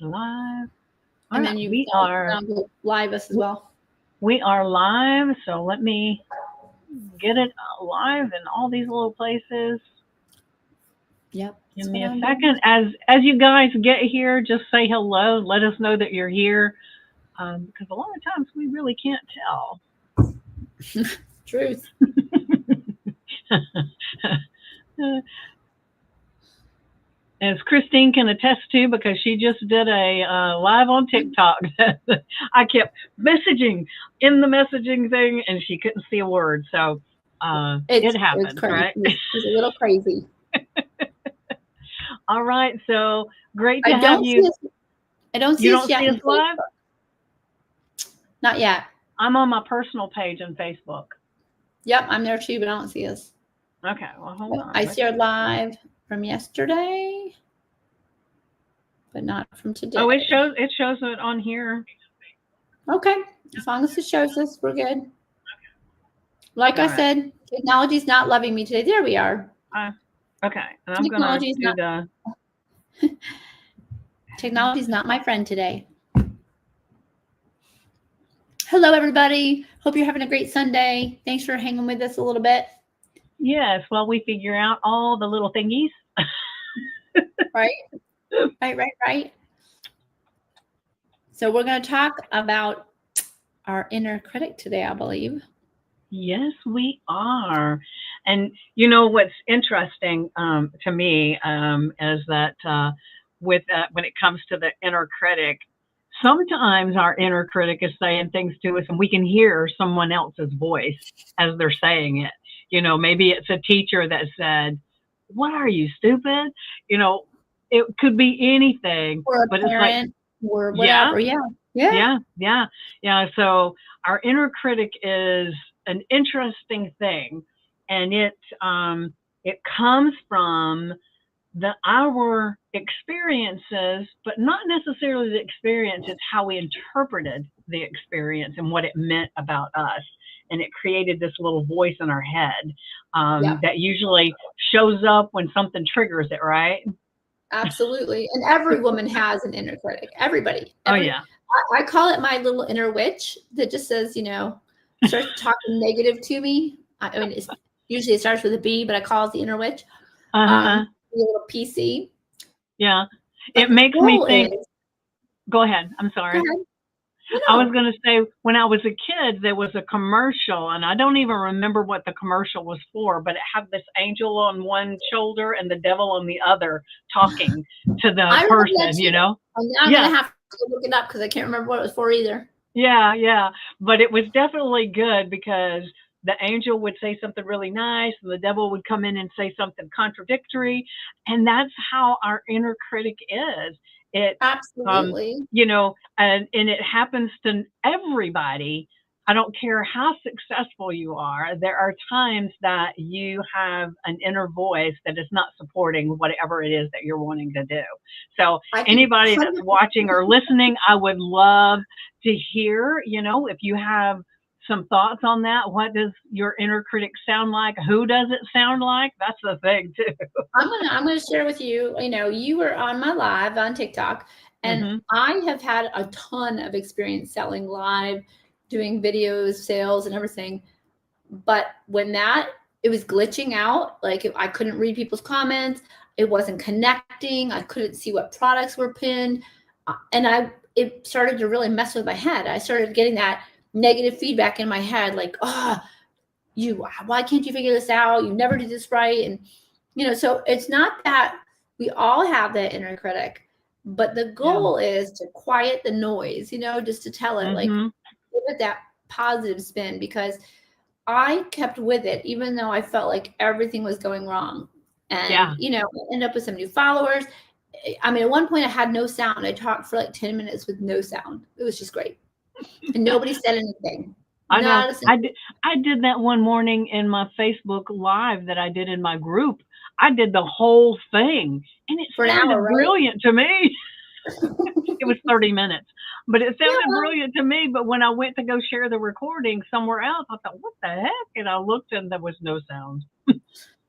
Live. All And right, then you go live us as well. We are live, so let me get it live in all these little places. Yep. Give me a second. As you guys get here, just say hello. Let us know that you're here, because a lot of times we really can't tell. Truth. As Christine can attest to, because she just did a live on TikTok. I kept messaging in the messaging thing, and she couldn't see a word. So it happens, right? It's a little crazy. All right, so great to have you. I don't see us yet. You don't see us live? Not yet. I'm on my personal page on Facebook. Yep, I'm there too, but I don't see us. Okay, well, hold on. I see our live from yesterday, but not from today. Oh, it shows it on here. Okay, as long as it shows us, we're good. Like I said, technology's not loving me today. There we are. Okay, and I'm going to do the... Technology's not my friend today. Hello, everybody. Hope you're having a great Sunday. Thanks for hanging with us a little bit. Yes, while we figure out all the little thingies. Right. So we're going to talk about our inner critic today, I believe. Yes, we are. And you know what's interesting to me is that when it comes to the inner critic, sometimes our inner critic is saying things to us and we can hear someone else's voice as they're saying it. You know, maybe it's a teacher that said, "What are you, stupid?" You know, it could be anything. Or a parent, or whatever. Yeah. So our inner critic is an interesting thing, and it comes from our experiences, but not necessarily the experience. It's how we interpreted the experience and what it meant about us. And it created this little voice in our head that usually shows up when something triggers it, right? Absolutely. And every woman has an inner critic. Everybody. I call it my little inner witch that just says, starts talking negative to me. I mean, usually it starts with a B, but I call it the inner witch. The little PC. Yeah. It makes me think. Go ahead. I'm sorry. Go ahead. I was going to say, when I was a kid, there was a commercial, and I don't even remember what the commercial was for, but it had this angel on one shoulder and the devil on the other talking to the person, you know? I'm going to have to look it up because I can't remember what it was for either. Yeah. But it was definitely good because the angel would say something really nice and the devil would come in and say something contradictory. And that's how our inner critic is. Absolutely. And it happens to everybody. I don't care how successful you are. There are times that you have an inner voice that is not supporting whatever it is that you're wanting to do. So anybody that's watching or listening, I would love to hear, if you have some thoughts on that. What does your inner critic sound like? Who does it sound like? That's the thing too. I'm gonna share with you. You were on my live on TikTok, and I have had a ton of experience selling live, doing videos, sales, and everything. But when it was glitching out, like I couldn't read people's comments, it wasn't connecting, I couldn't see what products were pinned, and it started to really mess with my head. I started getting that negative feedback in my head, like, why can't you figure this out? You never did this right. And, so it's not that we all have that inner critic, but the goal is to quiet the noise, just to tell it, like, give it that positive spin, because I kept with it, even though I felt like everything was going wrong. And, I ended up with some new followers. I mean, at one point I had no sound. I talked for like 10 minutes with no sound. It was just great. And nobody said anything. I know. I did that one morning in my Facebook Live that I did in my group. I did the whole thing, and it sounded brilliant to me. It was 30 minutes, but it sounded brilliant to me. But when I went to go share the recording somewhere else, I thought, what the heck? And I looked, and there was no sound.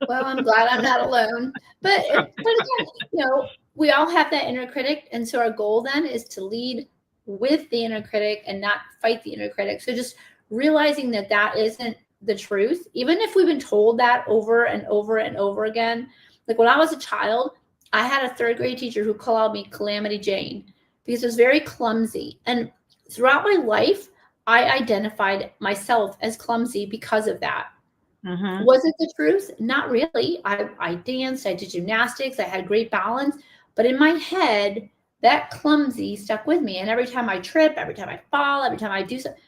Well, I'm glad I'm not alone. But again, we all have that inner critic, and so our goal then is to lead with the inner critic and not fight the inner critic. So just realizing that that isn't the truth, even if we've been told that over and over and over again. Like when I was a child, I had a third grade teacher who called me Calamity Jane because I was very clumsy. And throughout my life, I identified myself as clumsy because of that. Mm-hmm. Was it the truth? Not really. I danced, I did gymnastics, I had great balance, but in my head, that clumsy stuck with me. And every time I trip, every time I fall, every time I do something,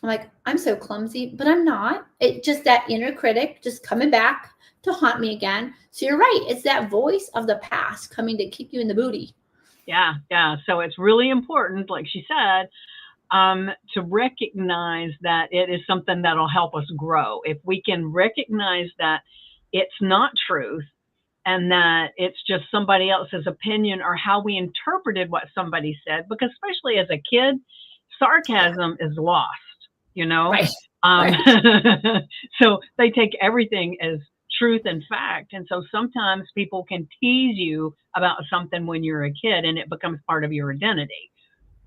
I'm like, I'm so clumsy, but I'm not. It just that inner critic just coming back to haunt me again. So you're right. It's that voice of the past coming to kick you in the booty. Yeah, yeah. So it's really important, like she said, to recognize that it is something that'll help us grow. If we can recognize that it's not truth and that it's just somebody else's opinion or how we interpreted what somebody said, because especially as a kid, sarcasm is lost, you know? Right. Um, Right. so they take everything as truth and fact. And so sometimes people can tease you about something when you're a kid and it becomes part of your identity,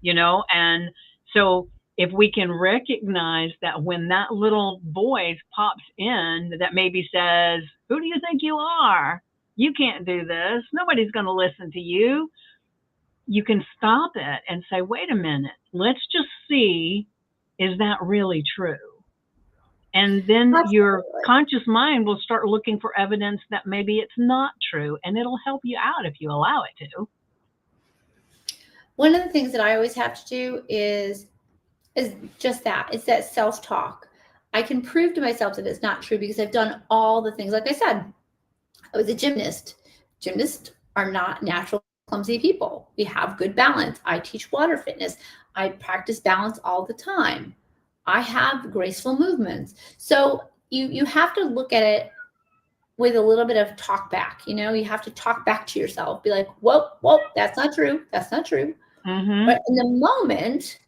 you know? And so if we can recognize that when that little voice pops in that maybe says, "Who do you think you are? You can't do this. Nobody's going to listen to you." You can stop it and say, "Wait a minute. Let's just see, is that really true?" And then your Absolutely. conscious mind will start looking for evidence that maybe it's not true, and it'll help you out if you allow it to. One of the things that I always have to do is just that. It's that self-talk. I can prove to myself that it's not true because I've done all the things. Like I said, I was a gymnast. Gymnasts are not natural clumsy people. We have good balance. I teach water fitness. I practice balance all the time. I have graceful movements. So you have to look at it with a little bit of talk back. You have to talk back to yourself. Be like, whoa, that's not true. That's not true. Mm-hmm. But in the moment,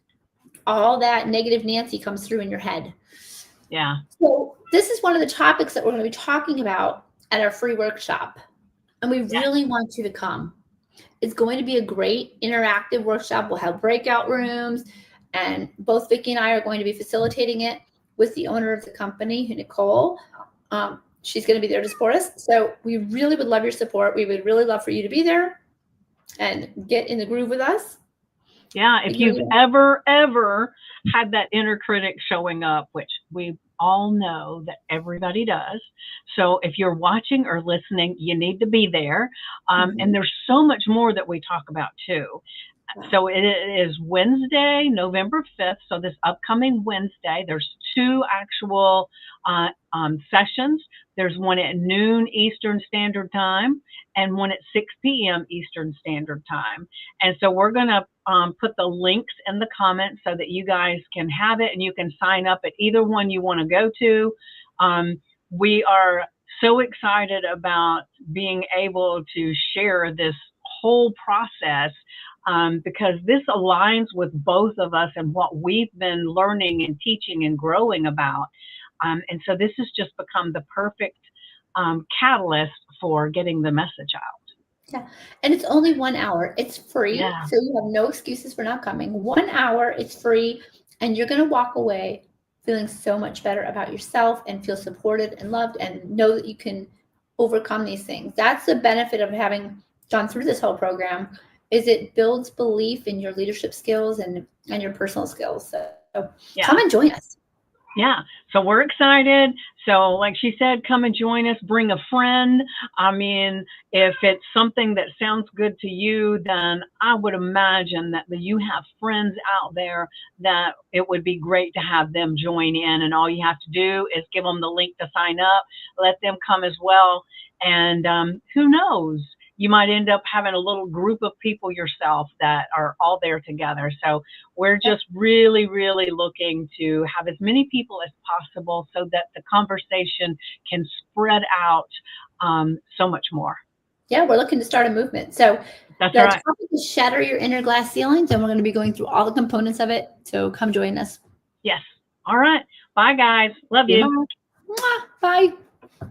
all that negative Nancy comes through in your head. Yeah. So this is one of the topics that we're going to be talking about at our free workshop. And we Yes. really want you to come. It's going to be a great interactive workshop. We'll have breakout rooms, and both Vicki and I are going to be facilitating it with the owner of the company, Nicole. She's going to be there to support us. So we really would love your support. We would really love for you to be there and get in the groove with us. Yeah, if you've ever had that inner critic showing up, which we all know that everybody does. So if you're watching or listening, you need to be there. And there's so much more that we talk about too. So it is Wednesday, November 5th. So this upcoming Wednesday, there's two actual sessions. There's one at noon Eastern Standard Time and one at 6 p.m. Eastern Standard Time. And so we're going to put the links in the comments so that you guys can have it and you can sign up at either one you want to go to. We are so excited about being able to share this whole process because this aligns with both of us and what we've been learning and teaching and growing about. And so this has just become the perfect catalyst for getting the message out. Yeah. And it's only 1 hour. It's free. Yeah. So you have no excuses for not coming. 1 hour, it's free. And you're going to walk away feeling so much better about yourself and feel supported and loved and know that you can overcome these things. That's the benefit of having gone through this whole program, is it builds belief in your leadership skills and your personal skills. So come and join us. Yeah. So we're excited. So like she said, come and join us, bring a friend. I mean, if it's something that sounds good to you, then I would imagine that you have friends out there that it would be great to have them join in. And all you have to do is give them the link to sign up, let them come as well. And who knows? You might end up having a little group of people yourself that are all there together. So we're just really, really looking to have as many people as possible so that the conversation can spread out so much more. Yeah, we're looking to start a movement. So that's the right. topic is shatter your inner glass ceilings, and we're going to be going through all the components of it. So come join us. Yes. All right. Bye, guys. Love you. Bye. Bye.